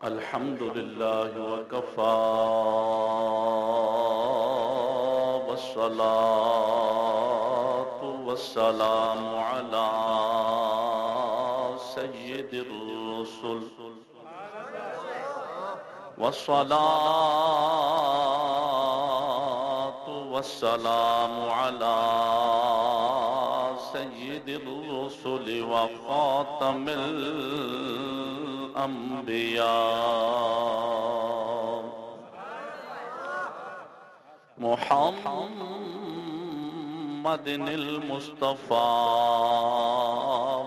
الحمد لله وكفى والصلاة والسلام على سيد الرسل والصلاة والسلام على سيد الرسل وخاتم الأنبياء محمد المصطفى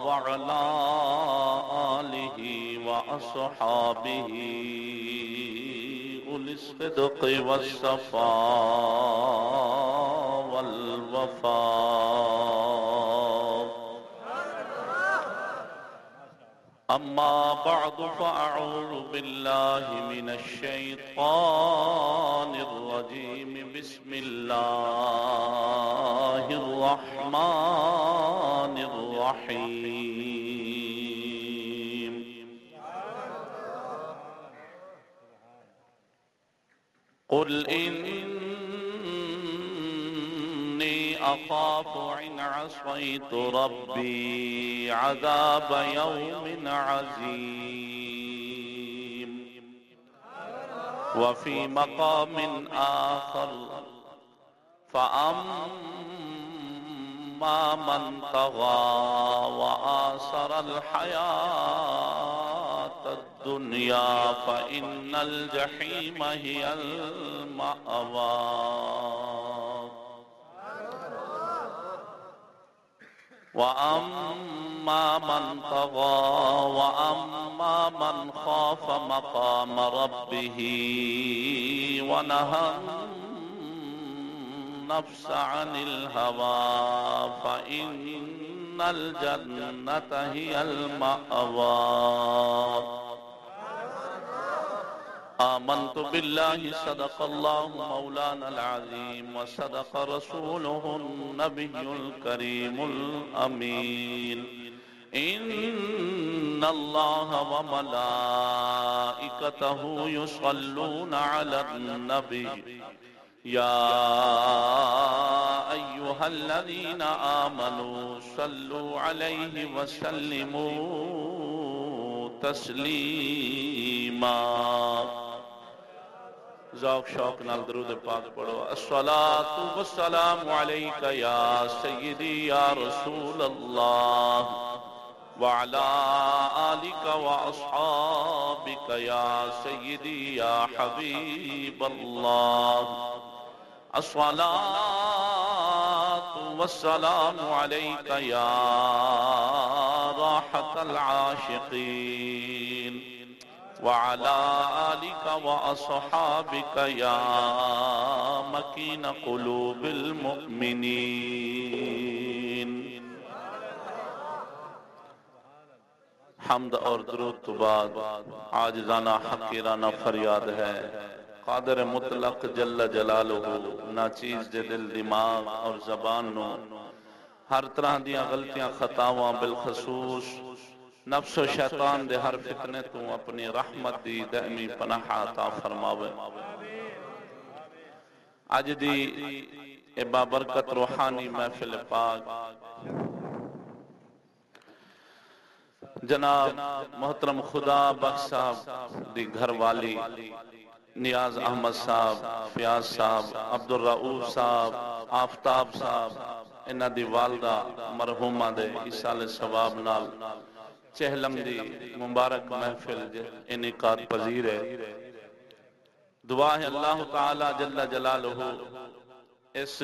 وعلى آله وأصحابه أولي الصدق والصفاء والوفاء. أما بعد فأعوذ بالله من الشيطان الرجيم. بسم الله الرحمن الرحيم. قل إني أخاف إن عصيت ربي عذاب يوم عظيم. وفي مقام آخر فأما من طغى وآثر الحياة الدنيا فإن الجحيم هي المأوى. وأما من طغى وأما من خاف مقام ربه ونهى النفس عن الهوى فإن الجنة هي المأوى. آمنت بالله صدق الله مولانا العظيم وصدق رسوله النبي الكريم الأمين. إن الله وملائكته يصلون على النبي يا أيها الذين آمنوا صلوا عليه وسلموا تسليما. ذوق شوق نال درود پاک پڑھو. الصلاة والسلام علیک یا سیدی یا رسول اللہ وعلى آلك وأصحابك يا سيدي يا حبيب الله. الصلاة والسلام عليك يا راحة العاشقين وعلى آلك وأصحابك يا مكين قلوب المؤمنين. حمد اور درود تو بعد عاجزانہ حقیرانہ فریاد ہے. قادر مطلق جل جلالہ ناچیز دے دل دماغ اور زبان نو ہر طرح دیاں غلطیاں خطاواں بالخصوص نفس و شیطان دے ہر فتنے تو اپنی رحمت دی دائمی پناہ عطا فرماوے. آج دی بابرکت روحانی محفل پاک جناب محترم خدا بخش صاحب دی گھر والی نیاز احمد صاحب، فیاض صاحب، عبدالرؤوف صاحب، آفتاب صاحب انہاں دی والدہ مرحومہ دے ایصال ثواب نال چہلم دی مبارک محفل انعقاد پذیر ہے. دعا ہے اللہ تعالی جل جلالہ اس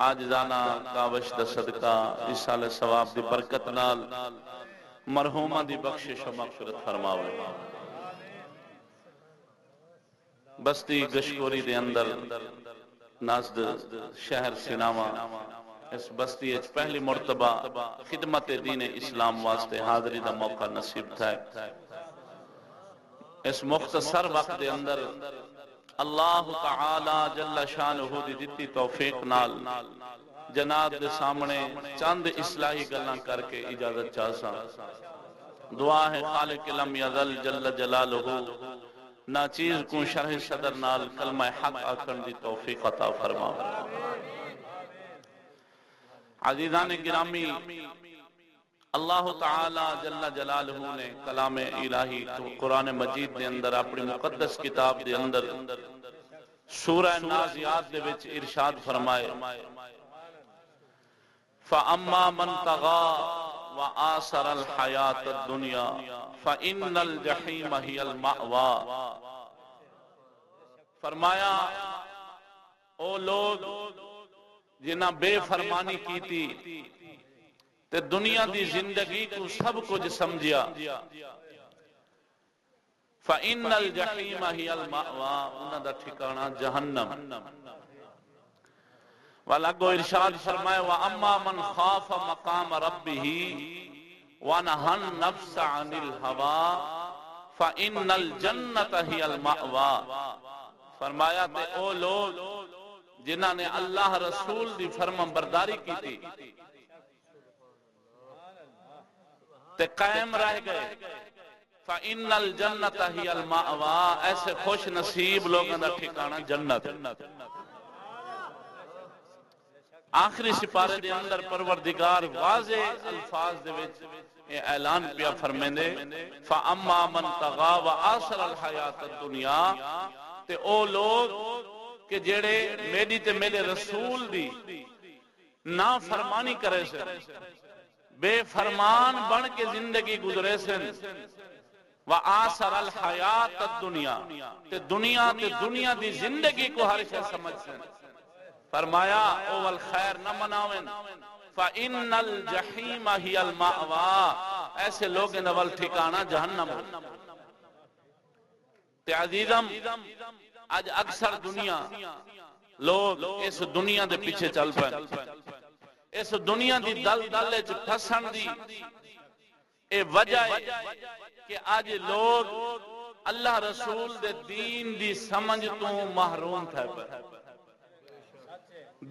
عاجزانہ کاوش دا صدقہ ایصال ثواب دی برکت نال مرحومہ دی بخشش و مغفرت فرماوے. بستی گشکوری دے اندر نازد شہر سیناوا اس بستی اچ پہلی مرتبہ خدمت دین اسلام واسطے حاضری دا موقع نصیب تھا. اس مختصر وقت دے اندر اللہ تعالی جل شانہ دی دتی توفیق نال جناب دے سامنے چند اصلاحی گلاں کر کے اجازت چاہساں. دعا ہے خالق لم یزل جل جلالہ ناچیز کو شرح صدر نال کلمہ حق آکھن دی توفیق عطا فرما۔ عزیزان گرامی، اللہ تعالی جل جلالہ نے کلام الہی قرآن مجید دے اندر اپنی مقدس کتاب دے اندر سورہ نازعات دے وچ ارشاد فرمائے فَأَمَّا مَنْ طَغَى وَآثَرَ الْحَيَاةَ الدُّنْيَا فَإِنَّ الْجَحِيمَ هِيَ الْمَأْوَى۔ فرمایا او لوگ جنہاں بے فرمانی کی تھی تے دنیا دی زندگی کو سب کچھ سمجھیا، فَإِنَّ الْجَحِيمَ هِيَ الْمَأْوَى، انہاں دا ٹھکانہ جہنم۔ وَلَگو ارشاد فرمائے وَأَمَّا مَنْ خَافَ مَقَامَ رَبِّهِ وَنَهَى النَّفْسَ عَنِ الْهَوَى فَإِنَّ الْجَنَّةَ هِيَ الْمَأْوَى۔ فرمایا تے او لوگ جنہاں نے اللہ رسول دی فرمان برداری کی تھی تے قائم رہ گئے، فَإِنَّ الْجَنَّةَ هِيَ الْمَأْوَى، ایسے خوش نصیب لوگوں دا ٹھکانہ جنت۔ آخری سپارے دے اندر پروردگار واضح الفاظ دے وچ یہ اعلان پیا فرمیندے فَأَمَّا مَنْ طَغَى وَآثَرَ الْحَيَاةَ الدُّنْيَا، تے او لوگ کہ جڑے میری تے میرے رسول دی نا فرمانی کرے سے، بے فرمان بن کے زندگی گزرے سے، وَآثَرَ الْحَيَاةَ الدُّنْيَا، تے دنیا دی زندگی کو ہر شے سمجھ سے، فرمایا اول خیر نہ مناویں فَإِنَّ الْجَحِيمَ هِيَ الْمَأْوَى، ایسے لوگ نول ٹھکانہ جہنم۔ تے عزیزم آج اکثر دنیا لوگ اس دنیا دے پیچھے چل پائیں، اس دنیا دی دل دلے چ پھسن دی اے وجہ ہے کہ آج لوگ اللہ رسول دے دین دی سمجھ تو محروم تھے پائیں۔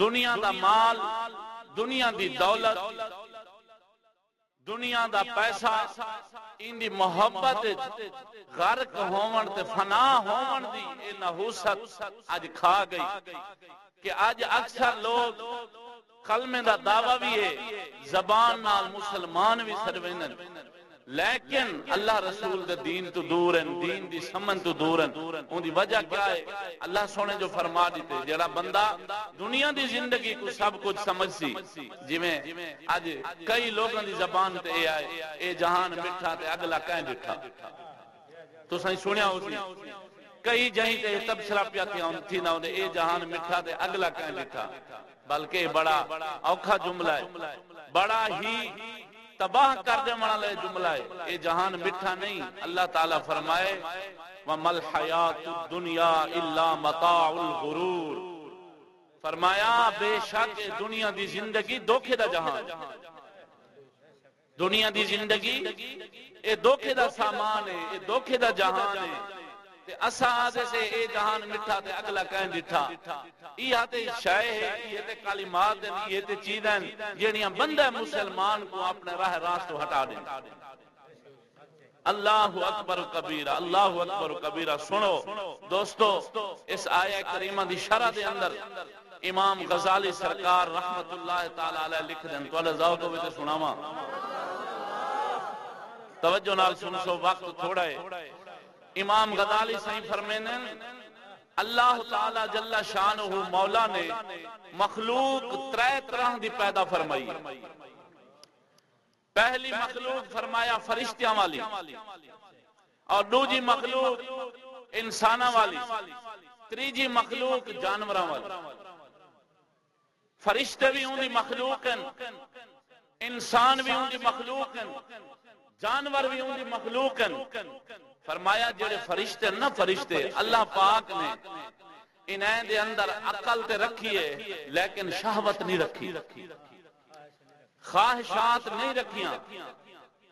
دنیا دا مال، دنیا دی دولت، دنیا دا پیسہ، ان دی محبت غرق ہون تے فنا ہون دی اے نحوست آج کھا گئی کہ آج اکثر لوگ کلمے دا دعویٰ بھی ہے، زبان نال مسلمان بھی سروینن، لیکن اللہ رسول دے دین تو دور ہیں، دین دی سمن تو دور ہیں۔ ان دی وجہ کیا ہے؟ اللہ سونے جو فرما دیتے جڑا بندہ دنیا دی زندگی کو سب کچھ سمجھ سی، جی میں آج کئی لوگوں دی زبان تے اے آئے اے جہان مٹھا تے اگلا کہیں ڈٹھا، تو سائیں سنیا ہوتی کئی جہیں تے تبصرہ پیا تھی نہ ہوتے اے جہان مٹھا تے اگلا کہیں ڈٹھا، بلکہ بڑا اوکھا جملہ ہے، بڑا ہی تباہ کر دے منا لے جملہ ہے، اے جہان مٹھا نہیں۔ اللہ تعالیٰ فرمائے وَمَا الْحَيَاةُ الدُّنْيَا إِلَّا مَتَاعُ الْغُرُورِ، فرمایا بے شک دنیا دی زندگی دھوکے دا جہان، دنیا دی زندگی اے دھوکے دا سامان ہے، اے دھوکے دا جہان ہے، تے اسا آدھے سے اے جہان مٹھا تے اگلا کہیں ڈٹھا، یہ تے شائع ہے، یہ تے کلمات ہیں، یہ تے چیزیں جنیاں بندہ مسلمان کو اپنے راہ راست ہٹا دیں۔ اللہ اکبر کبیرہ، اللہ اکبر کبیرہ۔ سنو دوستو، اس آیہ کریمہ دی شرح دے اندر امام غزالی سرکار رحمت اللہ تعالی علیہ لکھ دیں، تو اللہ ذوق ہوئے تے سناواں، توجہ نال سنسو، وقت تھوڑا ہے۔ امام غزالی صحیح فرمینے اللہ تعالی جل شانہ مولا نے مخلوق ترے طرح دی پیدا فرمائی۔ پہلی مخلوق فرمایا فرشتیاں والی، اور دوسری مخلوق انساناں والی، تیسری مخلوق جانوراں والی۔ فرشتے بھی ان دی مخلوق ہیں، انسان بھی ان دی مخلوق ہیں، جانور بھی ان دی مخلوق ہیں۔ فرمایا جڑے فرشتے نہ فرشتے اللہ پاک نے انہیں دے اندر عقل تے رکھی ہے لیکن شہوت نہیں رکھی، خواہشات نہیں رکھیاں۔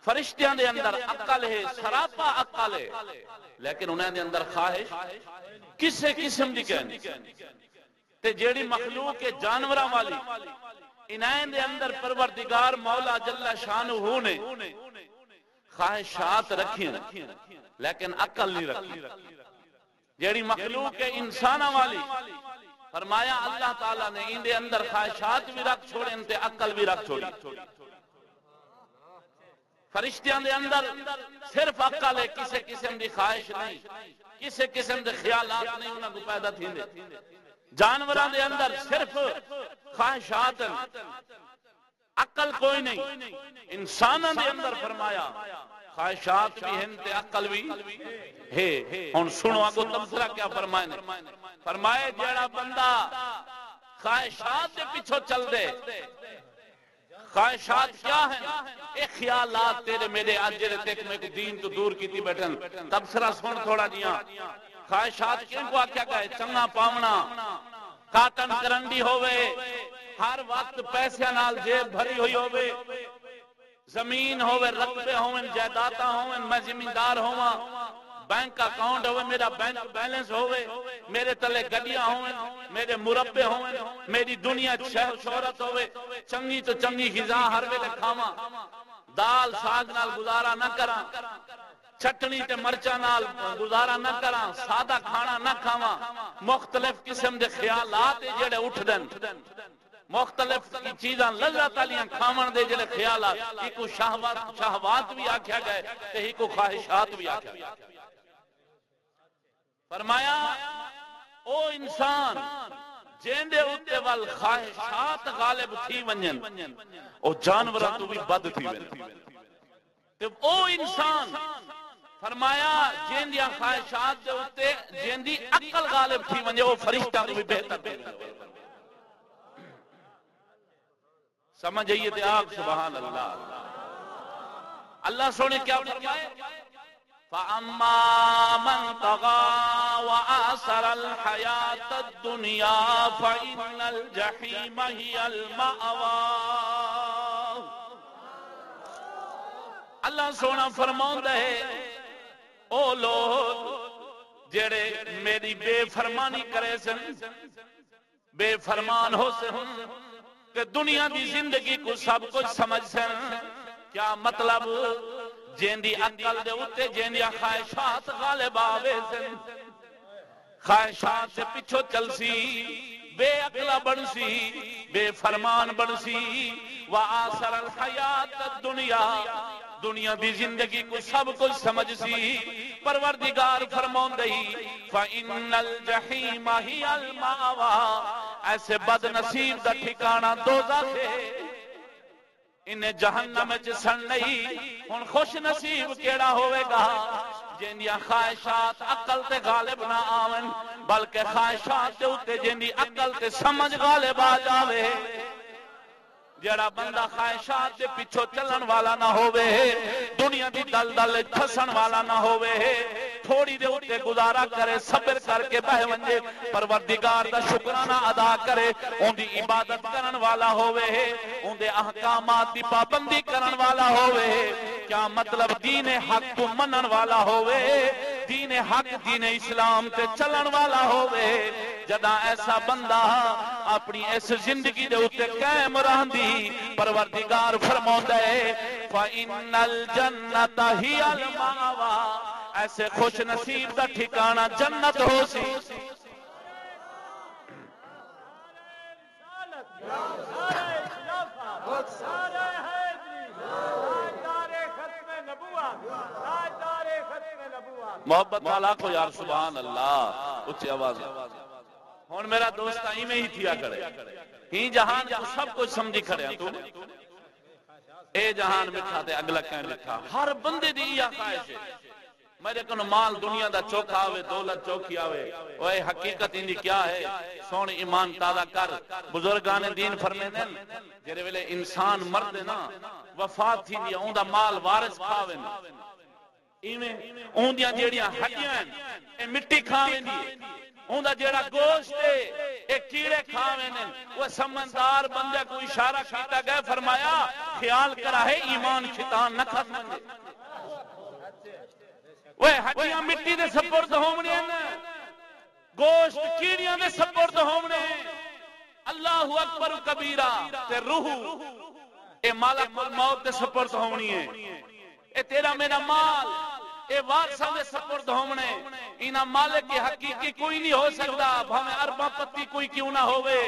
فرشتیاں دے اندر عقل ہے، سراپا عقل ہے، لیکن انہیں دے اندر خواہش کسے قسم دی کہنی۔ تے جیڑی مخلوق ہے جانوراں والی، انہیں دے اندر پروردگار مولا جل شانہ نے خواہشات رکھیں لیکن عقل نہیں رکھی. جیڑی مخلوق ہے انسانہ والی فرمایا اللہ تعالیٰ نے ان دے اندر خواہشات بھی رکھ چھوڑے تے عقل بھی رکھ چھوڑی. فرشتیاں دے اندر صرف عقل ہے، کسی قسم دی خواہش نہیں، کسی قسم دے خیالات نہیں انہاں کو پیدا تھیندے. جانوراں دے اندر صرف خواہشات ہیں، عقل کوئی نہیں. انساناں دے اندر فرمایا خواہشات بھی ہیں تے عقل بھی ہے. ہن سنو اگو تبصرہ کیا فرمائے نے. فرمائے جیڑا بندہ خواہشات دے پیچھے چل دے. خواہشات کیا ہیں؟ ایک خیالات تیرے میرے آج جڑے تک میں کو دین تو دور کیتی بیٹھن. تبصرہ سن تھوڑا جیاں. خواہشات کن کو آکھیا گئے؟ چنگا پاونا، کاٹن کرنڈی ہوئے، ہر وقت پیسے نال جیب بھری ہوئی ہوئے، زمین ہوئے، رقبے ہوئے، جائیداداں ہوئے، میں زمیندار ہوا، بینک اکاؤنٹ ہوئے، میرا بینک بیلنس ہوئے، میرے تلے گڈیاں ہوئے، میرے مربے ہوئے، میری دنیا شہرت ہوئے، چنگی تو چنگی غذا ہر ویلے کھاواں، دال ساگ نال گزارا نہ کراں، چٹنی تے مرچا نال گزارا نہ کراں، سادہ کھانا نہ کھاواں. مختلف قسم دے خیالات جڑے اٹھ دن، مختلف چیزاں لذت والیاں کھاون دے جڑے خیالات، ایکو شہوات بھی آکھیا گئے تے ایکو خواہشات بھی آکھیا گئے. فرمایا او انسان جیندے اتے وال خواہشات غالب تھی ونجن او جانوراں تو بھی بد تھی ونجن. تے او انسان فرمایا جیندیاں خواہشات دے اتے جیندی عقل غالب تھی ونجے او فرشتہ تو بھی بہتر تھی ونجن. سمجھ آئیے تے آپ سبحان اللہ. اللہ سونے کیا فرمائے؟ فَأَمَّا مَنْ طَغَى وَآثَرَ الْحَيَاةَ الدُّنْيَا فَإِنَّ الْجَحِيمَ هِيَ الْمَأْوَى. اللہ سونا فرماؤں ہے او لوگ جڑے میری بے فرمانی کرے سن، بے فرمان ہو سن کہ دنیا دی زندگی کو سب کچھ سمجھ سن. کیا مطلب؟ جیندی عقل دے اتے جیندیاں خواہشات غالب آوے سن، خواہشات سے پیچھو چل سی، بے عقلہ بن سی، بے فرمان بن سی. وآثر الحیات الدنیا، دنیا دی زندگی کو سب کچھ سمجھ سی. پروردگار فرماؤں دہی فَإِنَّ الْجَحِيمَ هِيَ الْمَأْوَى. ایسے بد نصیب دا ٹھکانہ دوزخ ہے، انہیں جہنم میں سن نہیں. ان خوش نصیب کیڑا ہوئے گا جنیا خواہشات عقل تے غالب نہ آون، بلکہ خواہشات تے اتے جنی عقل تے سمجھ غالب آ جاوے. جڑا بندہ خواہشات دے پیچھو چلن والا نہ ہوئے، دنیا دی دلدل پھسن والا نہ ہوئے، تھوڑی دے اتے گزارا کرے، صبر کر کے بہ ونجے، پروردگار دا شکرانہ ادا کرے، ان دی عبادت کرن والا ہوئے، ان دے احکامات دی پابندی کرن والا ہوئے. کیا مطلب؟ دین حق تو منن والا ہوئے، دین حق دین اسلام تے چلن والا ہوئے. جدا ایسا بندہ اپنی اس زندگی دے اتے قائم رہندی، پروردگار فرماؤندا ہے فَإِنَّ الْجَنَّةَ هِيَ الْمَأْوَى. ایسے خوش نصیب دا ٹھکانہ جنت ہو سی. محبت والا کو یار سبحان اللہ اچھی آواز. ہون میرا دوست آئی میں ہی تھیا کرے، ہی جہان کو سب کچھ سمجھی کھڑے ہیں. تو اے جہان میں کھاتے اگلا کہیں لکھا ہر بندے دی یہ خواہش ہے میرے کنو مال دنیا دا چوکھا آوے، دولت چوکھی آوے. اوے حقیقت اندی کیا ہے؟ سون ایمان تازہ کر. بزرگان دین فرمیندے جڑے ویلے انسان مرد نا وفات تھی دی اون دا مال وارث کھاوے نا، ایویں اون دیاں جیڑیاں ہڈیاں ہیں اے مٹی کھاویں دی، اون دا جیڑا گوشت ہے اے کیڑے کھاویں نے. وہ سمندار بندے کو اشارہ کیتا گئے، فرمایا خیال کرا ہے ایمان شیطان نہ ختم دے. وہ ہڈیاں مٹی دے سپرد ہونے ہیں، گوشت کیڑیاں دے سپرد ہونے ہیں. اللہ اکبر کبیرہ تے روح اے مالک الموت دے سپرد ہونی ہے. اے تیرا میرا مال اے وارثاں دے سپرد ہونے انہاں مالک حقیقی کوئی نہیں ہو سکتا بھاویں ارباں پتی کوئی کیوں نہ ہوئے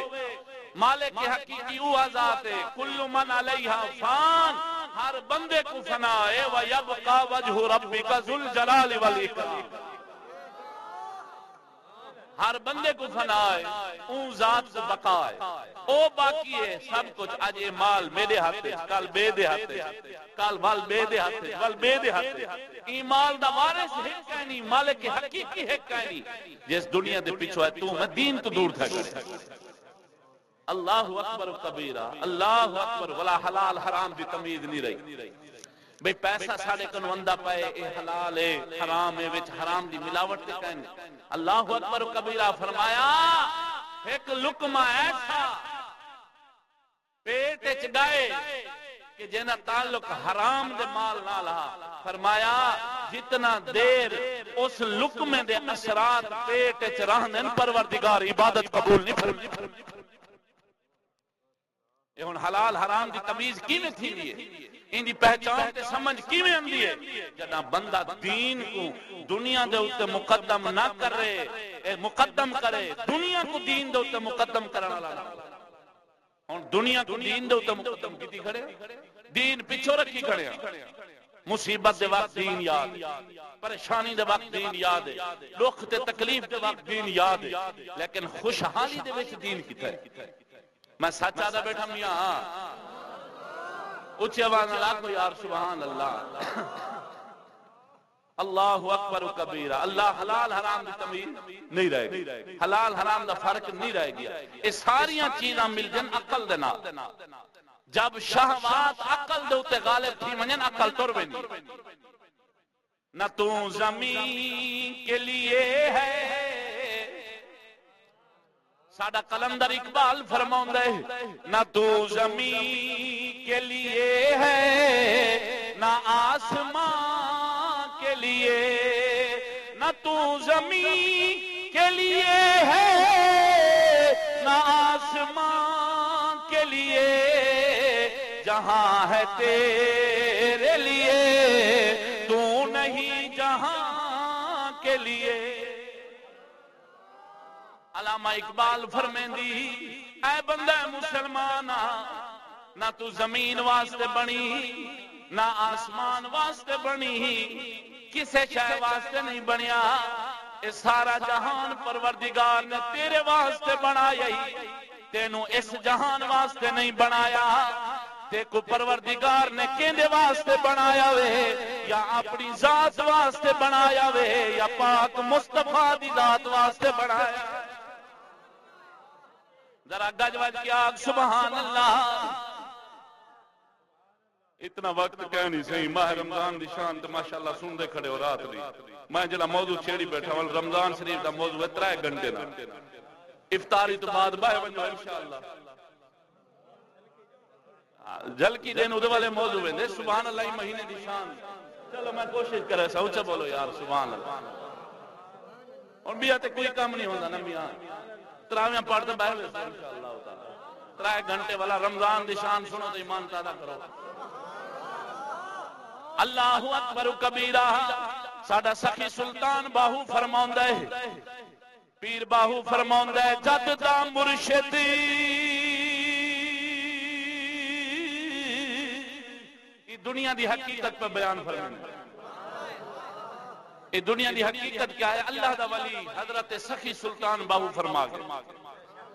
مالک حقیقی او ذات ہے کل من علیہا فان ہر بندے کو فنا ہے وَيَبْقَى وَجْهُ رَبِّكَ ذُو الْجَلَالِ وَالْإِكْرَامِ ہر بندے کو فنا ہے اون ذات کو بقا ہے او باقی ہے سب کچھ آج یہ مال میرے ہاتھ ہے کل بے دے ہاتھ ہے کل بھال بے دے ہاتھ ہے بھال بے دے ہاتھ ہے ای مال دا وارث ہے کہنی مالک حقیقی ہے کہنی جس دنیا دے پیچھو ہے تو میں دین تو دور تھا کرے اللہ اکبر کبیرہ اللہ اکبر ولا حلال حرام دی تمیز نہیں رہی بھئی پیسہ ساڑے کنو اندہ پائے اے حلال اے حرام اے وچ حرام دی ملاوٹ تے کہنے اللہ اکبر کبیرہ فرمایا ایک لقمہ ایسا پیٹ چگائے کہ جنہ تعلق حرام دے مال نہ لہا فرمایا جتنا دیر اس لقمے دے اثرات پیٹ چرہنن پروردگار عبادت قبول نہیں فرمایا یہ ہن حلال حرام دی تمیز کیویں تھی ہے ان دی پہچان تے سمجھ کیویں اندی ہے جداں بندہ دین کو دنیا دے اوتے مقدم نہ کرے مقدم کرے دنیا کو دین دے اوتے مقدم کرن والا ہن دنیا کو دین دے اوتے مقدم کیتی کھڑے دین پیچھے رکھی کھڑے مصیبت دے وقت دین یاد پریشانی دے وقت دین یاد ہے دکھ تے تکلیف دے وقت دین یاد ہے لیکن خوشحالی دے وچ دین کیتا ہے میں سچ آدھا بیٹھا میاں اچھی آواز اللہ کو یار سبحان اللہ اللہ اکبر و کبیرہ اللہ حلال حرام دی تمیز نہیں رہے گی حلال حرام دا فرق نہیں رہے گیا یہ ساریاں چیزاں مل جن عقل دینا جب شہوات عقل دے ہوتے غالب تھی منین عقل تر بھی نہیں نہ تو زمین کے لیے ہے ساڑا قلندر اقبال فرماؤں دے نہ تو زمین کے لیے ہے نہ آسمان کے لیے نہ تو زمین کے لیے ہے نہ آسمان کے لیے جہاں ہے تیرے لیے تو نہیں جہاں کے لیے علامہ اقبال فرمیندی اے بندہ مسلمانہ نہ تو زمین واسطے بنی نہ آسمان واسطے بنی کسے شے واسطے نہیں بنیا اس سارا جہان پروردگار نے تیرے واسطے بنایا ہی تینوں اس جہان واسطے نہیں بنایا تے کو پروردگار نے کیندے واسطے بنایا وے یا اپنی ذات واسطے بنایا وے یا پاک مصطفیٰ دی ذات واسطے بنایا ذرا گج وج کی آگ سبحان اللہ اتنا وقت کہہ نہیں صحیح ماہ رمضان دی شان تے ماشاءاللہ سن دے کھڑے ہو رات دی میں جلا موضوع چھیڑی بیٹھا ہوں رمضان شریف دا موضوع ہے 3 گھنٹے نا افطاری تو بعد باہر ونجو انشاءاللہ جھلکی دین ادھے والے موضوع ہیں دے سبحان اللہ مہینے دی شان چلو میں کوشش کرے سا اچھا بولو یار سبحان اللہ اور میاں تے کوئی کام نہیں ہوتا نا میاں تراویاں پڑھتے باہر ویسے انشاءاللہ تعالی 3 گھنٹے والا رمضان دی شان سنو تو ایمان پیدا کرو اللہ اکبر کبیرہ ساڈا سخی سلطان باہو فرماوندا ہے پیر باہو فرماوندا ہے جد دا مرشد یہ دنیا دی حقیقت پہ بیان فرمانا یہ دنیا دی حقیقت کیا ہے اللہ دا ولی حضرت سخی سلطان باہو فرما گئے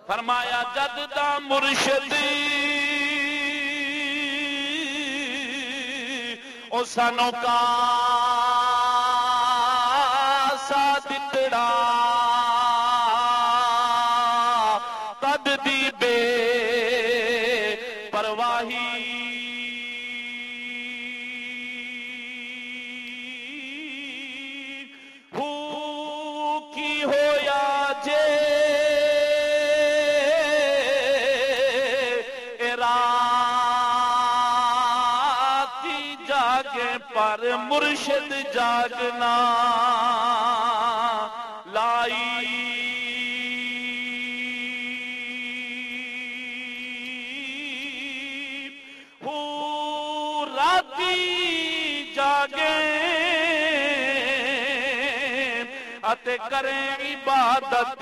فرمایا جد دا مرشد او سانو کا ساتڑا تد دی بے پرواہی پر مرشد جاگنا لائی ہو راتی جاگ اتے کریں عبادت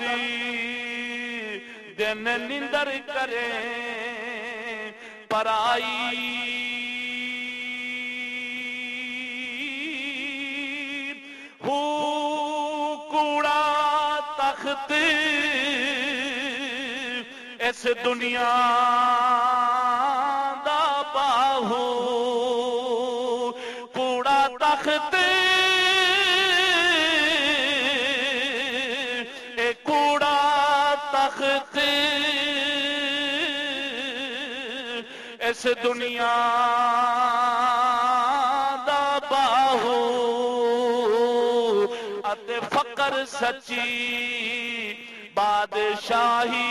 دن نیندر کریں پرائی ہو کوڑا تخت اس دنیا دا باہو کوڑا تخت اے کوڑا تخت اس دنیا دا باہو اتے فقر سچی بادشاہی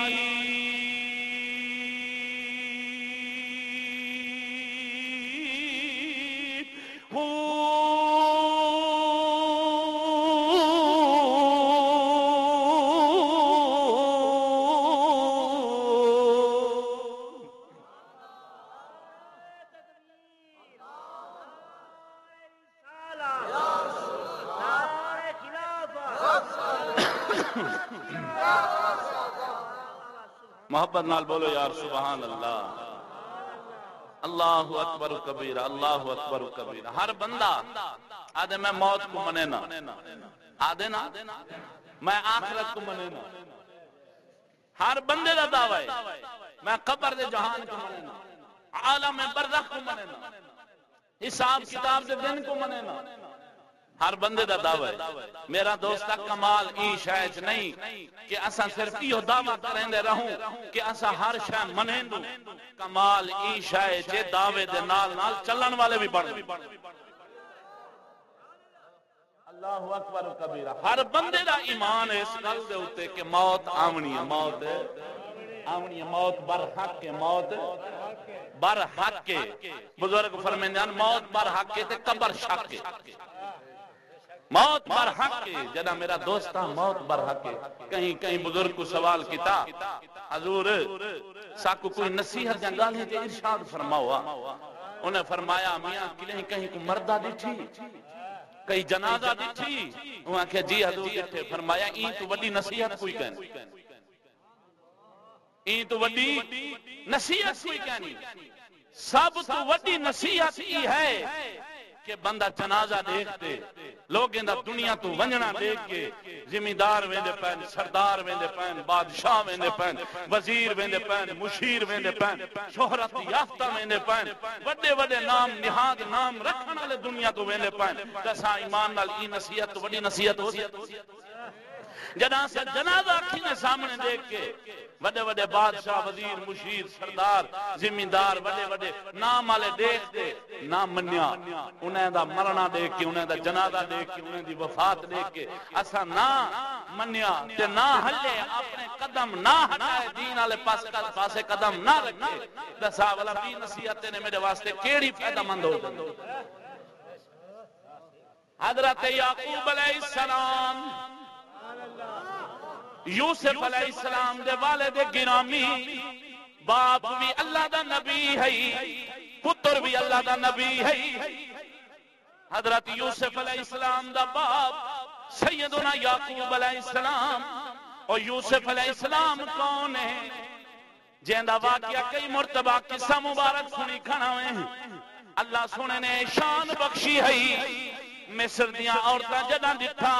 محبت نال بولو یار سبحان اللہ اللہ اکبر کبیرہ اللہ اکبر کبیرہ ہر بندہ آدھے میں موت کو منے نا آدھے نا میں آخرت کو منے نا ہر بندے دا دعوی ہے میں قبر دے جہان کو منے نا عالم برزخ کو منے نا حساب کتاب دے دن کو منے نا ہر بندے دا دعوی ہے میرا دوستہ کمال ای شاید نہیں کہ اسا صرف یہ دعویٰ کریں دے رہوں کہ اسا ہر شاید منیں دوں کمال ای شاید جے دعوے دے نال نال چلن والے بھی بڑھ اللہ اکبر و کبیرہ ہر بندے دا ایمان ہے اس گل دے ہوتے کہ موت آمنی ہے موت برحق ہے موت برحق ہے بزرگ فرمیندان موت برحق ہے تے قبر شک ہے موت برحق ہے جدا میرا دوستہ موت برحق ہے کہیں بزرگ کو سوال کیتا حضور ساکو کوئی نصیحت جنگال ہے کہ ارشاد فرماؤا انہیں فرمایا میاں کہیں کو مردہ دیٹھی کہیں جنازہ دیٹھی وہاں کہ جی حضور دیٹھے فرمایا این تو وڈی نصیحت کوئی کہنے این تو وڈی نصیحت کوئی کہنی سب تو وڈی نصیحت ہی ہے کہ بندہ جنازہ دیکھتے لوگ اندہ دنیا تو ونجنا دیکھ کے زمیندار ویندے پہن سردار ویندے پہن بادشاہ ویندے پہن وزیر ویندے پہن مشیر ویندے پہن شہرت یافتہ ویندے پہن وڈے وڈے نام نہاد نام رکھنا لے دنیا تو ویندے پہن جیسا ایمان نال ای نصیحت تو وڈی نصیحت ہو جنازہ اکھینے سامنے دیکھ کے وڈے وڈے بادشاہ وزیر مشیر سردار زمیندار وڈے وڈے نام والے دیکھ دے نام منیا انہیں دا مرنا دیکھ کے انہیں دا جنازہ دیکھ کے انہیں دی وفات دیکھ کے اسا نہ منیا تے نہ ہلے اپنے قدم نہ ہٹائے دین والے پاسے قدم نہ رکھے دسا والا بھی نصیحت نے میرے واسطے کیڑی فائدہ مند ہو حضرت یعقوب علیہ السلام یوسف علیہ السلام دے والد گرامی باپ بھی اللہ دا نبی ہے پتر بھی اللہ دا نبی ہے حضرت یوسف علیہ السلام دا باپ سیدنا یعقوب علیہ السلام اور یوسف علیہ السلام کون ہے جیندہ واقعہ کئی مرتبہ قصہ مبارک سنی کھانا ہوئے ہیں اللہ سنے نے شان بخشی ہے مصر دیاں عورتاں جدہ دکھا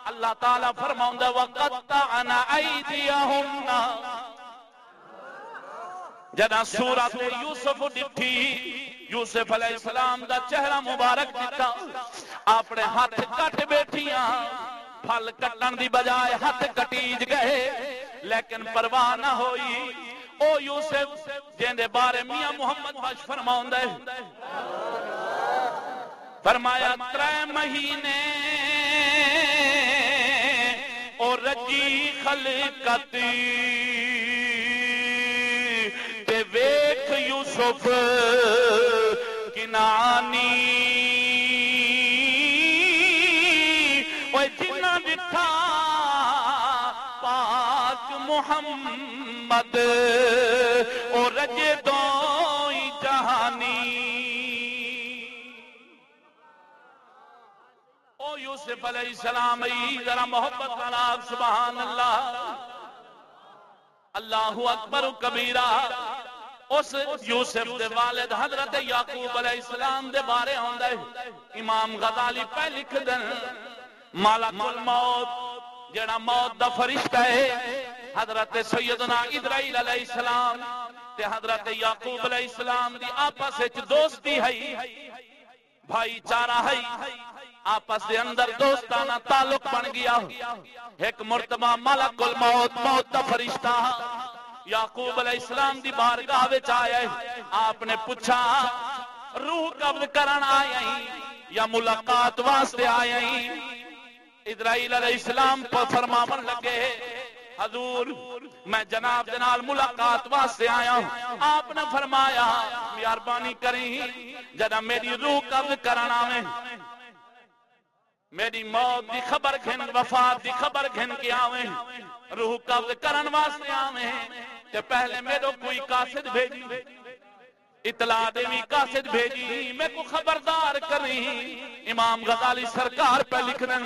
اللہ تعالیٰ فرماؤں دے وَقَطَّعْنَا أَيْدِيَهُنَّ جدہ سورت یوسف ڈٹھی یوسف علیہ السلام دا چہرہ مبارک دیتا اپنے ہاتھ کٹ بیٹھیاں پھل کٹن دی بجائے ہاتھ کٹیج گئے لیکن پرواہ نہ ہوئی او یوسف جیندے بارے میاں محمد بخش فرماؤں دے فرمایا 3 مہینے اور رجی خلقتی تے ویکھ یوسف کنانی اوہ جنہ دکھا پاک محمد اور رجے دوئی جہانی او یوسف علیہ السلام ذرا محبت والا سبحان اللہ اللہ اکبر کبیرہ اس یوسف دے والد حضرت یعقوب علیہ السلام دے بارے ہوندا ہے امام غزالی پہ لکھ دن ملک الموت جڑا موت دا فرشتہ ہے حضرت سیدنا اسرائیل علیہ السلام تے حضرت یعقوب علیہ السلام دی آپس وچ دوستی ہے بھائی چارہ ہے آپس دے اندر دوستانہ تعلق بن گیا ایک مرتبہ ملک الموت موت دا فرشتہ یعقوب علیہ السلام دی بارگاہ وچ آیا ہے آپ نے پوچھا روح قبض کرن آیا ہی یا ملاقات واسطے آیا ہی اسرائیل علیہ السلام پر فرماون لگے حضور میں جناب جنال ملاقات واسطے آیا ہوں آپ نے فرمایا مہربانی کریں جدا میری روح قبض کرن آویں میری موت دی خبر گھن وفات دی خبر گھن کے آویں روح قبض کرن واسطے آویں تے پہلے میرے کوئی قاصد بھیجی اطلاع دیوی قاصد بھیجی میں کو خبردار کریں امام غزالی سرکار پہ لکھ دیں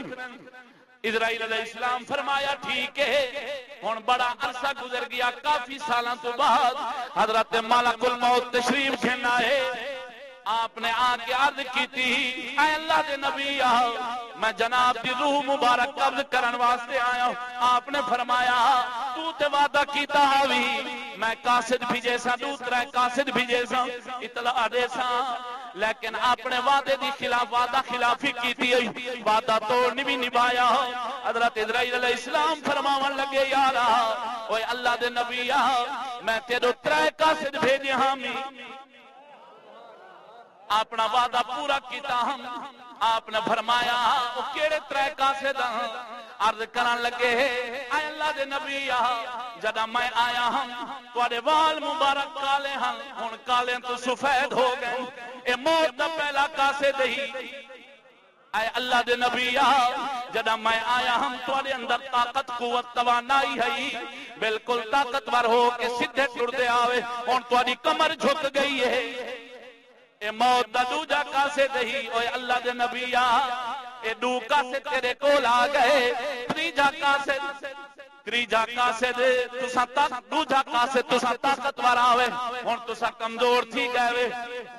اسرائیل علیہ السلام فرمایا ٹھیک ہے ہن بڑا عرصہ گزر گیا کافی سالاں تو بعد حضرت ملک الموت تشریف گھن آئے آپ نے آگے عرض کی تھی اے اللہ دے نبی میں جناب دی روح مبارک قبض کرن واسطے آیا ہوں آپ نے فرمایا تو تے وعدہ کیتا ہوئی میں قاصد بھیجے سا دوسرا قاصد بھیجے سا اطلاع دے سا لیکن اپنے وعدے دی خلاف وعدہ خلافی کیتی ہے وعدہ توڑ بھی نبھایا حضرت اسرائیل علیہ السلام فرماون لگے یارا اوے اللہ دے نبی میں تیرے ترے قاصد بھیجے ہامی اپنا وعدہ پورا کیتا ہم آپ نے فرمایا وہ کیڑے ترے قاصد عرض کرن لگے اے اللہ دے نبی جدا میں آیا ہم تواڈے وال مبارک کالے ہن ہن کالے تو سفید ہو گئے اے موت دا پہلا قاصد ہی اے اللہ دے نبی جدا میں آیا ہم تواڈے اندر طاقت قوت توانائی ہے بالکل طاقتور ہو کے سیدھے ٹردے آوے ہن تواڈی کمر جھک گئی ہے اے موت دا دوجا قاصد ہی اوے اللہ دے نبی اے دو قاصد تیرے کول آ گئے تریجا قاصد تساں دوجا قاصد تساں طاقتور آوے ہن تساں کمزور تھی گئے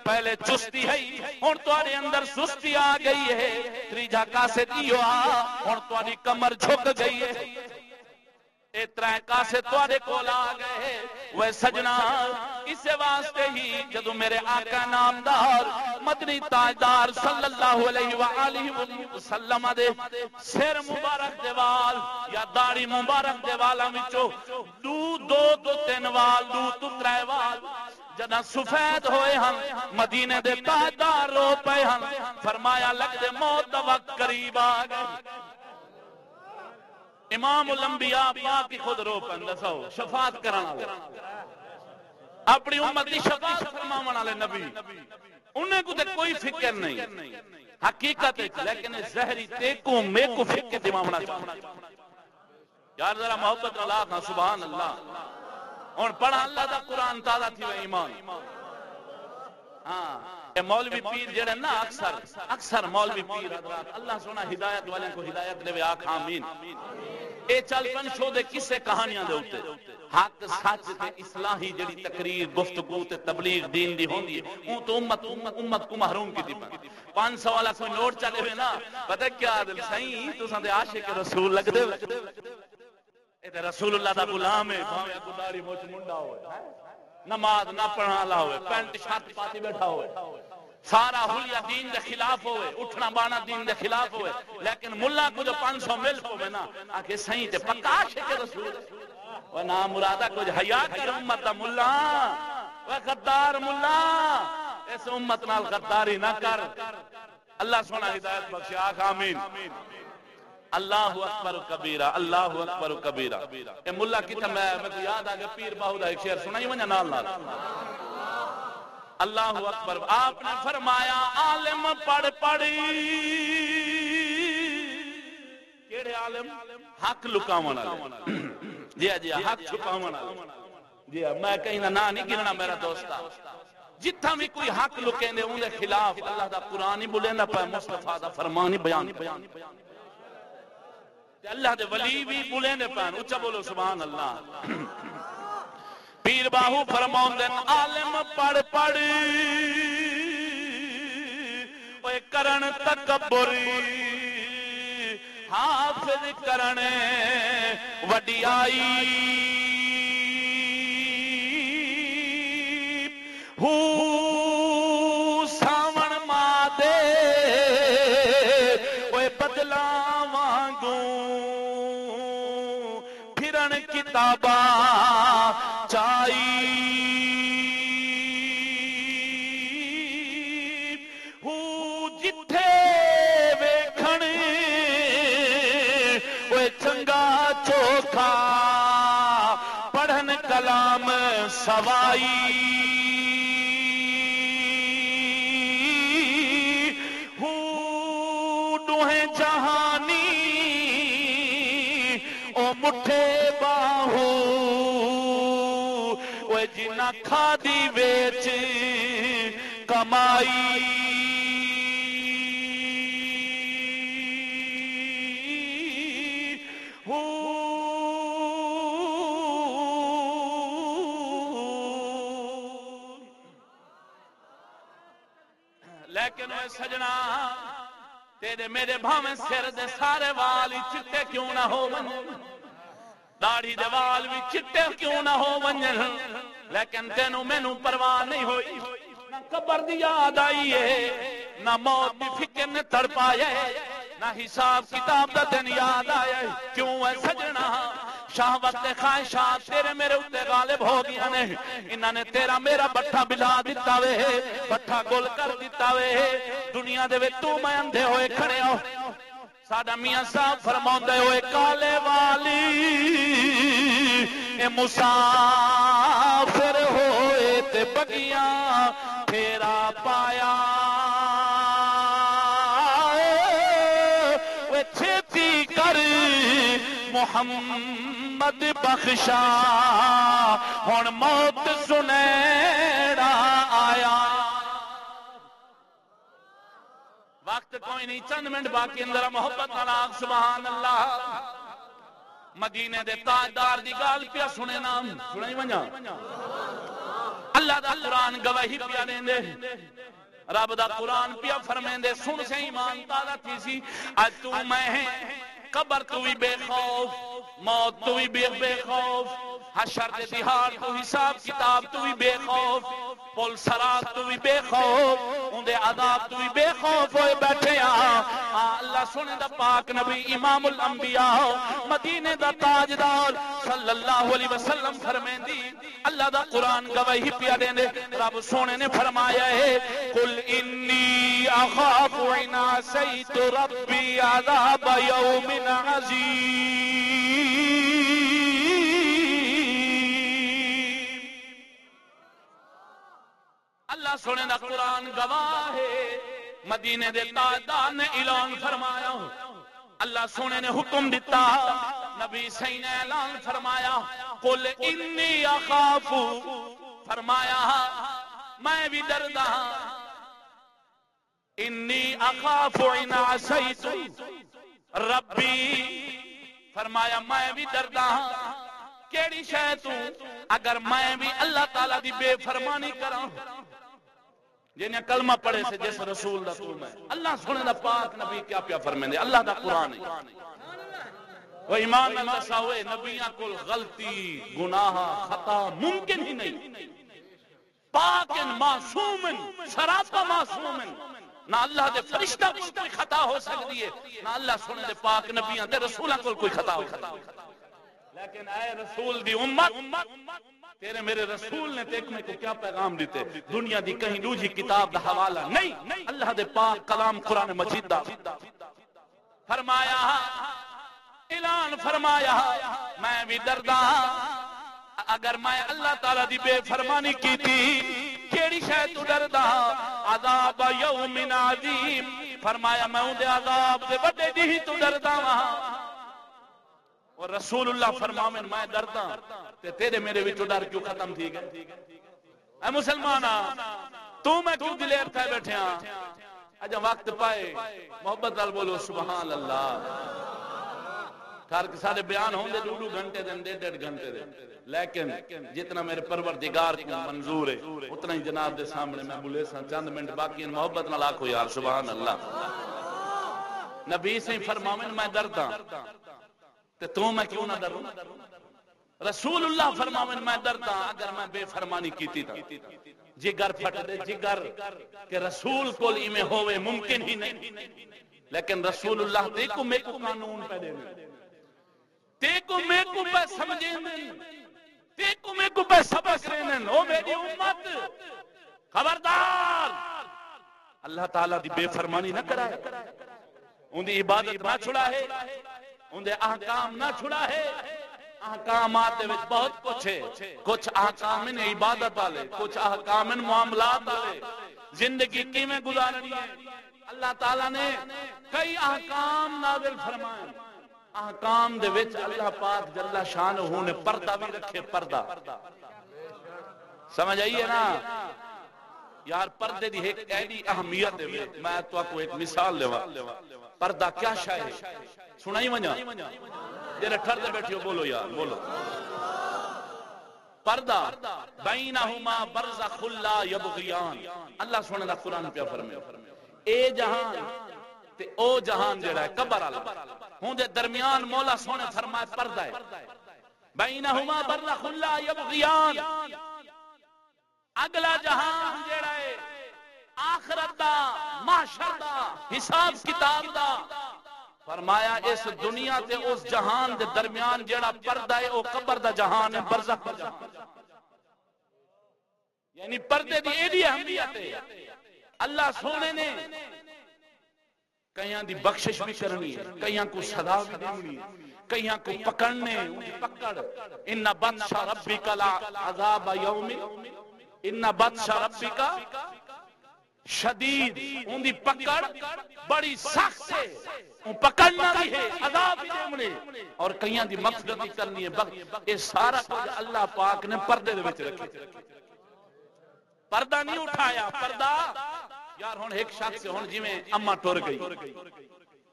پہلے چستی ہے ہن تواڈے اندر سستی آ گئی ہے تریجا قاصد ایو ہن تواڈی کمر جھک گئی ہے اے ترے قاصد تواڈے کول آ گئے وہ سجنا اس واسطے ہی جدو میرے آقا نامدار مدنی تاجدار صلی اللہ علیہ وآلہ وسلم دے سر مبارک دے وال یا داڑھی مبارک دے والاں وچوں دو تو تین وال دو تو ترے وال جنا سفید ہوئے ہم مدینے دے تاجدار رو پے ہم فرمایا لگ دے موت دا وقت قریب آ گئے امام الانبیاء پاک خود رو پن دسو شفاعت کرانا اپنی امت کی شفاعت فرماون والے نبی انہیں کو کوئی فکر نہیں حقیقت ہے لیکن زہری تیکو میں کو فکر دماغنا چاہتا یار ذرا محبت اللہ کا سبحان اللہ اور پڑھا اللہ دا قرآن تازہ تھی وہ ایمان ہاں مولوی پیر جڑے نا اکثر مولوی پیر حضرات اللہ سونا ہدایت والے کو ہدایت دے آکھ آمین اے چل پن شو دے کسے کہانیاں دے ہوتے حق سچ تے اصلاحی جڑی تقریر گفتگو تے تبلیغ دین دی ہوندی ہے اون تو امت کو محروم کی دی 500 والا کوئی نوٹ چلے ہوئے نا پتہ کیا دل سائیں تساں دے عاشق رسول لگ دے اے تے رسول اللہ دا غلام ہے بھاویں گداری موچ منڈا ہوئے نماز نہ پڑھنا والا ہوئے پینٹ شرٹ پاتی بیٹھا ہوئے سارا حلیہ دین دے خلاف ہوئے اٹھنا بانا دین دے خلاف ہوئے لیکن ملا کو جو 500 مل ہوئے نا آکے صحیح تے پکا عاشق رسول وہ نا مرادہ کچھ حیا کر امت دا ملا وہ غدار ملا اس امت نال غداری نہ کر اللہ سونا ہدایت بخشے آخ آمین اللہ اکبر کبیرہ اللہ اکبر کبیرہ اے ملا کی تھا میں کو یاد آگے پیر باہودہ ایک شعر سنائی ونیا نال نال اللہ اکبر آپ نے فرمایا عالم پڑھ پڑھی کیڑے عالم حق لکاون والے جی حق چھپاون والے جی میں کہیں نہ نہیں گرنا میرا دوستا جتھا بھی کوئی حق لکیں دے ان دے خلاف اللہ دا قرآن ہی بولے نہ پہ مصطفیٰ دا فرمان ہی بیان اللہ دے ولی بھی بولے نے پان اچھا بولو سبحان اللہ پیر باہو فرماؤں دن عالم پڑھ پڑھ اوے کرن تکبری حافظ کرن وڈیائی ہو ساون مادے اوے بدلا وانگوں پھرن کتاباں چائی ہو جتھے ویکھن اوے چنگا چوکھا پڑھن کلام سوائی مٹھے باہو وہ جنہ کھادی ویچ کمائی لیکن وہ سجنا تیرے میرے بھاویں سر دے سارے والی چٹے کیوں نہ ہو داڑھی دے وال بھی چٹے کیوں نہ ہو ونجن لیکن تینوں مینوں پرواہ نہیں ہوئی نہ قبر دی یاد آئی ہے نہ موت دی فکر نے تڑپایا نہ حساب کتاب دا دن یاد آیا کیوں ہے سجنا شہوت خواہشات تیرے میرے اتے غالب ہو گیا نے انہاں نے تیرا میرا بٹھا بلا دیتا وے بٹھا گل کر دیتا وے دنیا دے وے تو میں اندھے ہوئے کھڑے ہو ساڈا میاں صاحب فرماؤندے ہوئے کالے والی اے مسافر ہوئے تے بگیاں پھیرا پایا وہ چھتی کر محمد بخشا ہن موت سنیڑا آیا وقت کوئی نہیں چند منٹ باقی اندر محبت نالاغ سبحان اللہ مدینے دے تاجدار دی گال پیا سنے نام سنائی ونجا اللہ دا قرآن گواہی پیا دیں دے رب دا قرآن پیا فرمیں دے سن سے ایمان تازہ تھی سی آج تو میں ہیں قبر تو بھی بے خوف موت تو بھی بے خوف حشر دے دہار تو حساب کتاب تو بھی بے خوف پل سرات تو بھی بے خوف اندے عذاب تو بھی بے خوف ہوئے بیٹھے اللہ سنے دا پاک نبی امام الانبیاء مدینے دا تاجدار صلی اللہ علیہ وسلم فرمین دی اللہ دا قرآن گواہی پیا دیں دے رب سونے نے فرمایا ہے قل انی اخاف عناسیت ربی عذاب یوم عظیم اللہ سونے دا قرآن گواہ ہے مدینے دے تاجدار نے اعلان فرمایا اللہ سونے نے حکم دیتا نبی صحیح نے اعلان فرمایا قل انی اخاف فرمایا میں بھی ڈردا انی اخاف ان عصیت ربی فرمایا میں بھی ڈردا کیڑی شے تو اگر میں بھی اللہ تعالیٰ دی بے فرمانی کراں جنہیں کلمہ پڑھے سے جیسے رسول دا تو میں اللہ سنے دا پاک نبی کیا پیا فرمائیں دے اللہ دا قرآن ہے وہ ایمان اللہ ساوے نبیاں کل غلطی گناہ خطا ممکن ہی نہیں پاکن معصومن سراپا معصومن نہ اللہ دے فرشتہ کوئی خطا ہو سکتی ہے نہ اللہ سنے دے پاک نبیاں دے رسولہ کوئی خطا ہو سکتی ہے لیکن اے رسول دی امت تیرے میرے رسول نے دیکھ میں کو کیا پیغام دیتے دنیا دی کہیں دوجی کتاب دا حوالہ نہیں اللہ دے پاک کلام قرآن مجید دا فرمایا اعلان فرمایا میں بھی ڈردا اگر میں اللہ تعالیٰ دی بے فرمانی کی تھی کیڑی شے تو ڈردا عذاب یوم عظیم فرمایا میں اون دے عذاب دے بڑے دی تو ڈردا وہاں اور رسول اللہ فرماویں میں ڈردا تے تیرے میرے وچوں ڈر کیوں ختم تھی گئے اے مسلمانا تو میں کیوں دلیر تھے بیٹھے ہاں اجا وقت پائے محبت نال بولو سبحان اللہ گھر کے سارے بیان ہوں دے 2 گھنٹے دن 1.5 گھنٹے دن، لیکن جتنا میرے پروردگار کو منظور ہے اتنا ہی جناب دے سامنے میں بولے سا چند منٹ باقی محبت نہ لاکھو یار سبحان اللہ۔ نبی سے فرماون میں ڈردا تے تو میں کیوں نہ ڈروں؟ رسول اللہ فرماون میں ڈردا اگر میں بے فرمانی کیتی تھا جگر پھٹ دے جگر کہ رسول کول ایویں ہوے ممکن ہی نہیں، لیکن رسول اللہ تے کو میں کو قانون پہ دے تے کو میں کو پہ سمجھیں تے کو میں کو پہ سبق رہنن او میری امت خبردار اللہ تعالیٰ دی بے فرمانی نہ کرائے، ان دی عبادت نہ چھڑا ہے، ان دے احکام نہ چھڑا ہے۔ احکامات دے وچ بہت کچھ ہے، کچھ احکام ان عبادت والے، کچھ احکام ان معاملات والے، زندگی کی میں گزارنی ہے۔ اللہ تعالیٰ نے کئی احکام نازل فرمائے، احکام دے وچ اللہ پاک جل شانہ نے پردہ بھی رکھے، پردہ سمجھ آئیے نا یار، پردے دی ایک ایڈی اہمیت ہے۔ میں تو آپ کو ایک مثال لوا، پردہ کیا شے ہے سنائی ونجا جڑے ٹھردے بیٹھیو بولو یار بولو۔ پردہ بینہما برزخ لا یبغیان، اللہ سبحانہ دا قرآن پہ فرمائے اے جہان تے او جہان جڑا ہے قبر والا ہوں دے درمیان مولا سونے فرمائے پردہ ہے، بینہما برزخ لا یبغیان، اگلا جہان جڑا ہے آخرت دا محشر دا حساب کتاب دا، فرمایا اس دنیا تے اس جہان دے درمیان جڑا پردہ ہے او قبر دا جہان ہے، برزخ دا جہان، یعنی پردے دی ایڈی اہمیت ہے۔ اللہ سونے نے کئیاں دی بخشش بھی کرنی ہے، کئیاں کو سزا بھی دینی ہے، کئیاں کو پکڑنے پکڑ، ان بطش ربک لعذاب یوم ان بطش ربک شدید، ان دی پکڑ بڑی سخت ہے، ان پکڑنا بھی ہے عذاب بھی دیمنے، اور کئیاں دی مغفرت بھی کرنی ہے۔ یہ سارا کچھ اللہ پاک نے پردے دے وچ رکھے، پردہ نہیں اٹھایا۔ پردہ یار ہن ایک شخص ہن جویں اما ٹر گئی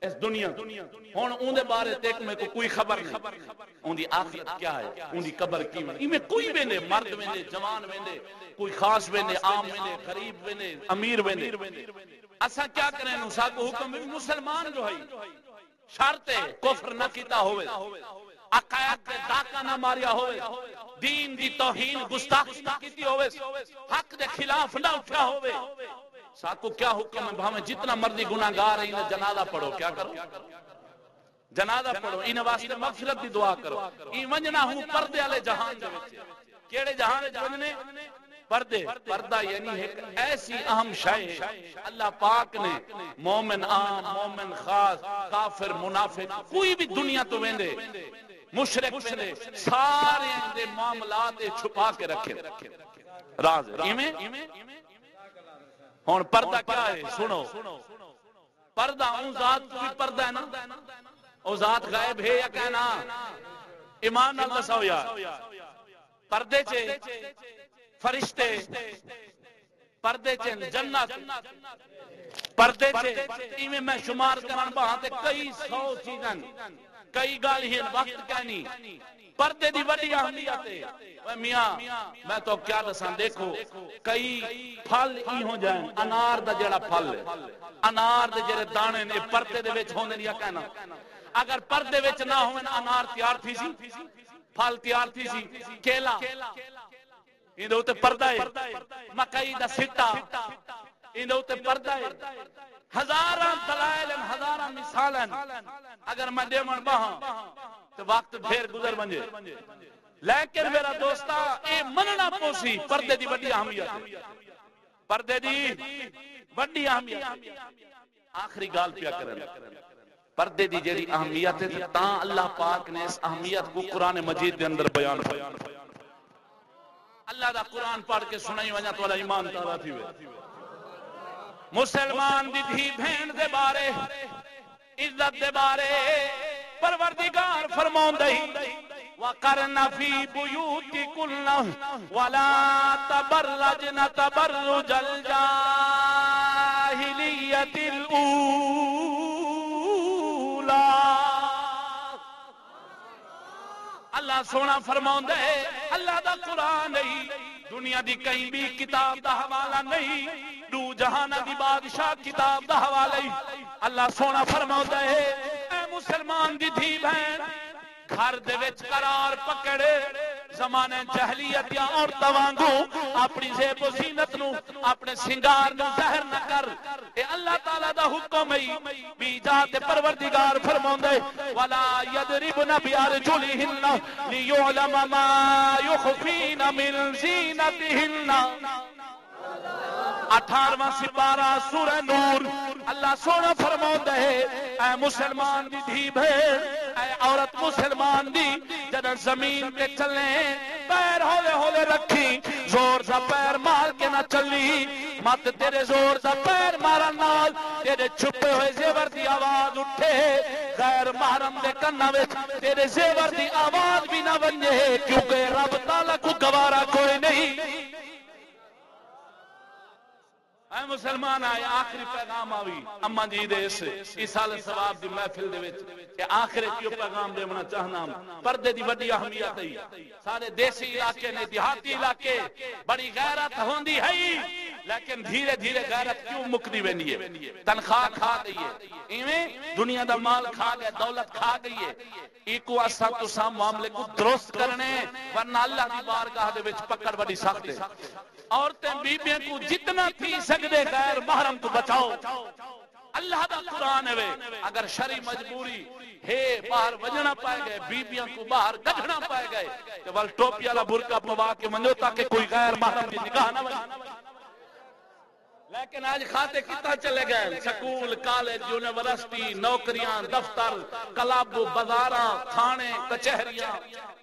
اس دنیا ہن اون دے بارے تک میں کوئی خبر نہیں، اون دی آخرت کیا ہے، اون دی قبر کی ہے، میں کوئی ویندے مرد ویندے جوان ویندے کوئی خاص ویندے عام ویندے غریب ویندے امیر ویندے، اسا کیا کریں نو سا کو حکم ہے مسلمان جو ہے شرط ہے کفر نہ کیتا ہوئے، عقائد تے ڈاکا نہ ماریا ہوئے، دین دی توہین گستاخی نہ کیتی ہوئے، حق دے خلاف نہ اٹھا ہوئے، ساکو کیا حکم ہے بھاویں جتنا مرضی گناہگار ہے انہیں جنازہ پڑھو، کیا کرو جنازہ پڑھو، انہیں واسطے مغفرت دی دعا کرو۔ این ونجنا ہوں پردے والے جہان دے وچ، کیڑے جہان وچ ونجنے پردے، پردہ یعنی ایک ایسی اہم شے ہے اللہ پاک نے مومن عام مومن خاص کافر منافق کوئی بھی دنیا تو ویندے مشرک ویندے سارے دے معاملات چھپا کے رکھے راز ایویں۔ ہون پردہ کیا ہے سنو، پردہ اون ذات کو بھی پردہ ہے نا، او ذات غائب ہے یا کہنا ایمان نال دساؤ یار، پردے چے فرشتے، پردے چے جنت، پردے چے ایویں میں شمار کرن باہاں تے کئی 100 چیزاں کئی گالیاں وقت کہنی، پردے دی وڈی اہمیت ہے۔ اے میاں میں تو کیا دساں، دیکھو کئی پھل ہی ہو جائیں، انار دا جڑا پھل ہے، انار دے جڑے دانے نے پردے دے وچ ہوندے یا کہنا، اگر پردے وچ نہ ہون انار تیار تھی سی، پھل تیار تھی سی، کیلا اندے اوتے پردہ ہے، مکئی دا سٹا اندے اوتے پردہ ہے، ہزاراں دلائل ہزاراں مثالاں اگر میں دیون باہاں تو وقت پھر گزر ونجے، لیکن میرا دوستا اے مننا پوسی پردے دی وڈی اہمیت ہے، پردے دی وڈی اہمیت۔ آخری گال پیا کرن پردے دی جڑی اہمیت ہے تاں اللہ پاک نے اس اہمیت کو قرآن مجید دے اندر بیان فرمایا۔ اللہ دا قرآن پڑھ کے سنائی ونجا تو اللہ ایمان تازہ تھی وے، مسلمان دی دھی بہن دے بارے عزت دے بارے پروردگار فرماوندا ہی وَقَرْنَ فِي بُيُوتِكُنَّ وَلَا تَبَرَّجْنَ تَبَرُّجَ الْجَاهِلِيَّةِ الْأُولَى اللہ سونا فرماؤں ہے اللہ دا قرآن نہیں دنیا دی کہیں بھی کتاب دا حوالہ نہیں دو جہانہ دی بادشاہ کتاب دا حوالہ ہی اللہ سونا فرماؤں ہے اے مسلمان دی دھی بہن گھر دے وچ قرار پکڑے زمانے جہلیت یا اور توانگو اپنی زیب و زینت نو اپنے سنگار نو زہر نہ کر اے اللہ تعالیٰ دا حکم ہے بی جات پروردگار فرماؤں دے وَلَا يَدْرِبْنَ بِأَرْجُلِهِنَّ لِيُعْلَمَ مَا يُخْفِينَ مِنْ زِينَتِهِنَّ 18واں سپارہ سورہ نور اللہ سونا فرماؤں ہے اے مسلمان دی دھی بھیڑ اے عورت مسلمان دی جدہ زمین پہ چلیں پیر ہولے ہولے رکھی زور سا پیر مار کے نہ چلی مت تیرے زور سا پیر مارا نال تیرے چھپے ہوئے زیور دی آواز اٹھے غیر محرم دے کنہ وچ تیرے زیور دی آواز بھی نہ بنجے کیونکہ رب تعالیٰ کو گوارا کوئی نہیں اے مسلمان آئے آخری پیغام آوی اما جی دے اس سال ثواب دی محفل دے وچ کہ آخری کیوں پیغام دے منا چاہنا پردے دی بڑی اہمیت ہے سارے دیسی علاقے نے دیہاتی علاقے بڑی غیرت ہوندی ہے لیکن دھیرے دھیرے غیرت کیوں مکدی وینی ہے تنخواہ کھا گئی ہے ایویں دنیا دا مال کھا گئے دولت کھا گئی ہے ایکو اسا تسا معاملے کو درست کرنے ورنہ اللہ دی بارگاہ دے وچ پکڑ بڑی سخت ہے عورتیں بیبیاں کو جتنا تھی سکدے غیر محرم تو بچاؤ اللہ دا قرآن ہے اگر شرعی مجبوری ہے باہر وجنا پائے گئے بیبیاں کو باہر گھڑنا پائے گئے کہ ول ٹوپی والا برقع پوا کے منجو تاکہ کوئی غیر محرم کی نگاہ نہ بنے لیکن آج کھاتے کتنا چلے گئے سکول کالج یونیورسٹی نوکریاں دفتر کلب بازاراں کھانے کچہریاں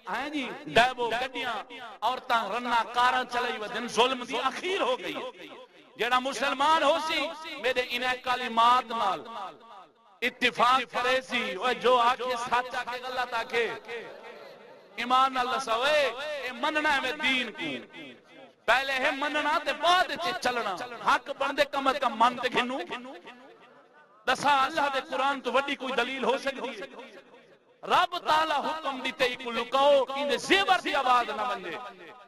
ہیں جی ڈیبو گڈیاں عورتاں رنا کاراں چلائی ودن ظلم دی اخیر ہو گئی جڑا مسلمان ہو سی میرے انہیں کلمات نال اتفاق کرے سی وہ جو آکے سچا کے غلط آکے ایمان اللہ سوئے اے مننا ہے میں دین کو پہلے ہے مننا تے بعد تے چلنا حق بندے کم از کم من تے گھنو دسا اللہ دے قرآن تو وڈی کوئی دلیل ہو سکتی ہے رب تعالیٰ حکم دیتے ہی کو لکاؤ کہ زیور دی آواز نہ بنجے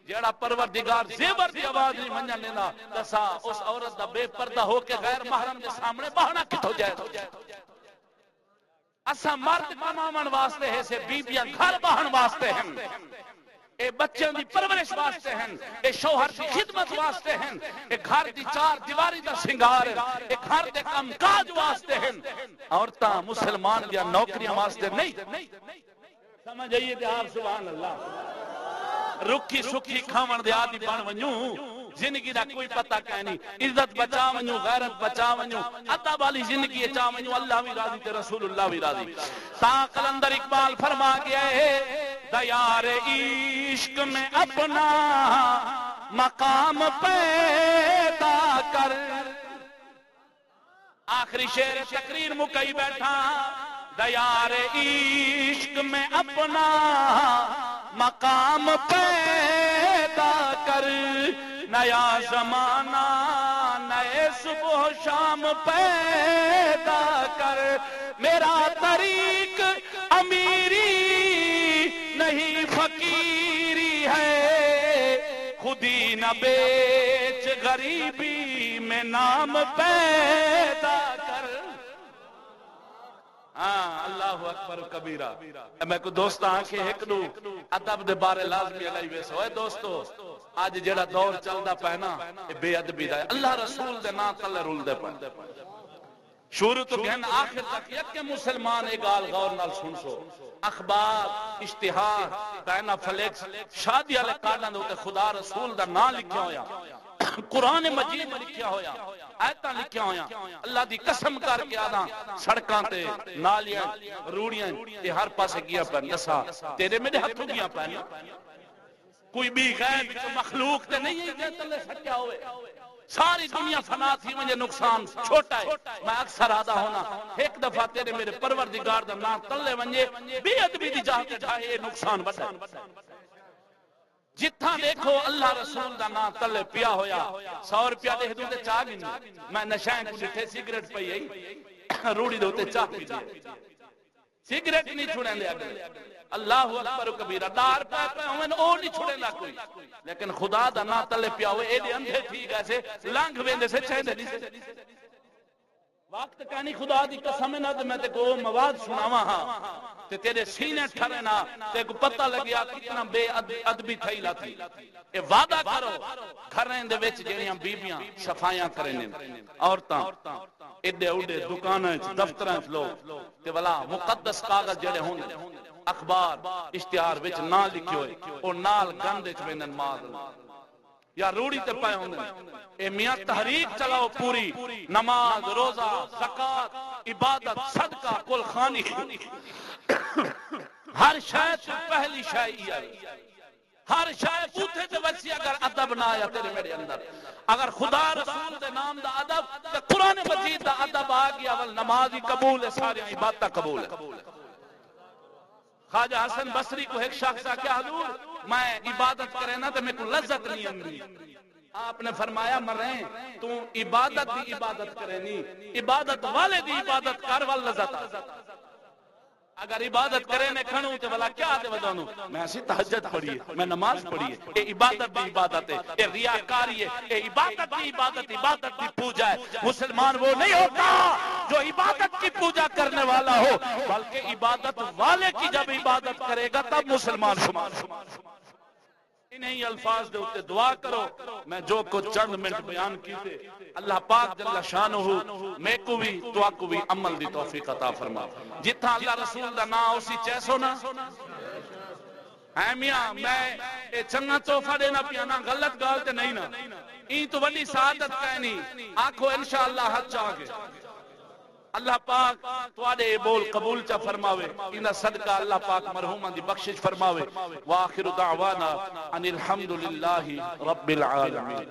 جیڑا پروردگار زیور دی آواز نہیں منجا لینا دسا اس عورت دا بے پردہ ہو کے غیر محرم دے سامنے بہنا کتھو جائے اسا مرد کمامن واسطے ہے سے بیبیاں گھر بہن واسطے ہیں اے بچوں دی پرورش واسطے ہیں اے شوہر دی خدمت واسطے ہیں اے گھر دی چار دیواری دا سنگار ہے اے گھر دے کم کاج واسطے ہیں عورتاں مسلمان یا نوکریاں واسطے نہیں سمجھ آئیے تے آپ سبحان اللہ رکھی سکھی کھاون دے عادی بن ونجوں زندگی دا کوئی پتہ کہیں نہیں عزت بچا ونجوں غیرت بچا ونجوں ادب والی زندگی چا ونجوں اللہ بھی راضی تے رسول اللہ بھی راضی تا قلندر اقبال فرما گیا ہے دیار عشق میں اپنا مقام پیدا کر آخری شعر تقریر مکئی بیٹھا دیار عشق میں اپنا مقام پیدا کر نیا زمانہ نئے صبح و شام پیدا کر میرا طریق امیری نہیں فقیری ہے خودی نہ بیچ غریبی میں نام پیدا کر ہاں اللہ اکبر کبیرہ میں کو دوست آنکھیں ایک نو ادب دے بارے لازمی علیہ ویسا ہوئے دوستو آج جڑا دور چلدا پہنا بے ادبی دا اللہ رسول دے نا تلے رول دے پہنا شروع تو کہنا آخر تک یک کہ مسلمان ایگال غور نال سن سو اخبار اشتہار پہنا فلیکس شادی والے کارڈاں دے خدا رسول دا نا لکھیا ہویا قرآن مجید لکھیا ہویا آیتاں لکھیا ہویا اللہ دی قسم کر کے آدھاں سڑکاں تے نالیاں روڑیاں یہ ہر پاسے گیا پر نسا تیرے میرے ہتھوں گیا پر کوئی بھی غیر مخلوق تے نہیں ہے جے تلے سچا ہوئے ساری دنیا فنا تھی مجھے نقصان چھوٹا ہے میں اکثر آدھا ہونا ایک دفعہ تیرے میرے پروردگار دا نام تلے ونجے بے ادبی دی جاہ کے جائے نقصان بڑھا جتھا دیکھو اللہ رسول دا نام تلے پیا ہویا 100 روپیہ دے حدود چاہ گئی میں نشائیں کو جتھے سگریٹ پئی ہے روڑی دے ہوتے چاہ پی دے سگریٹ نہیں چھڑیں دے اگلے اللہ اکبر کبیرہ دار پہ ہوئے او نہیں چھڑیں دا کوئی لیکن خدا دا نا تلے پیا ہوئے اے دے اندھے ٹھیک ایسے لانگ ویندے سے چاہے دے نہیں سے وقت کہانی خدا دی قسم نہ تے میں تے کو مواد سناواں ہاں تے تیرے سینے ٹھرے نہ تے کو پتہ لگیا کتنا بے ادبی تھئی لاتی اے وعدہ کرو گھریں دے وچ جڑیاں بیبیاں صفائیاں کرنے عورتاں ایڈے اوڈے دکاناں وچ دفتراں وچ لوگ تے والا مقدس کاغذ جڑے ہوندے اخبار اشتہار وچ نہ لکھے ہوئے او نال گند وچ وینن ماز یا روڑی تے پائے ہوندے اے میاں تحریک چلاؤ پوری نماز روزہ زکات عبادت صدقہ کل خانی ہر شاید تو پہلی شاید ہر شاید پوتھے تے وچی اگر ادب نہ آیا تیرے میرے اندر اگر خدا رسول دے نام دا ادب تے قرآن مجید دا ادب آ گیا اول نماز ہی قبول ہے ساری عبادت قبول ہے خواجہ حسن بصری کو ایک شخص کیا حضور میں عبادت کرے نا تو میں کو لذت نہیں اندھی آپ نے فرمایا مریں تو عبادت دی عبادت کرے نہیں عبادت والے دی عبادت کر وال لذت اگر عبادت کرے نے کھنوں تے والا کیا دے ودانو میں اسی تہجد پڑھی ہے میں نماز پڑھی ہے اے عبادت دی عبادت ہے اے ریاکاری ہے اے عبادت دی عبادت دی پوجا ہے مسلمان وہ نہیں ہوتا جو عبادت کی پوجا کرنے والا ہو بلکہ عبادت والے کی جب عبادت کرے گا تب مسلمان شمار انہیں الفاظ دے ہوتے دعا کرو میں جو کو چند منٹ بیان کیتے اللہ پاک جل شانہ میں کو بھی دعا کو بھی عمل دی توفیق عطا فرما جتھا اللہ رسول دا نا اسی چیسو نا اے میاں میں چنگا توفہ دینا پیانا غلط گالتے نہیں نا این تو ولی سعادت کہنی آنکھو انشاءاللہ حج آگے اللہ پاک توڑے بول قبول چا فرماوے انہا صدقہ اللہ پاک مرحومہ دی بخشش فرماوے وآخر دعوانا ان الحمدللہ رب العالمین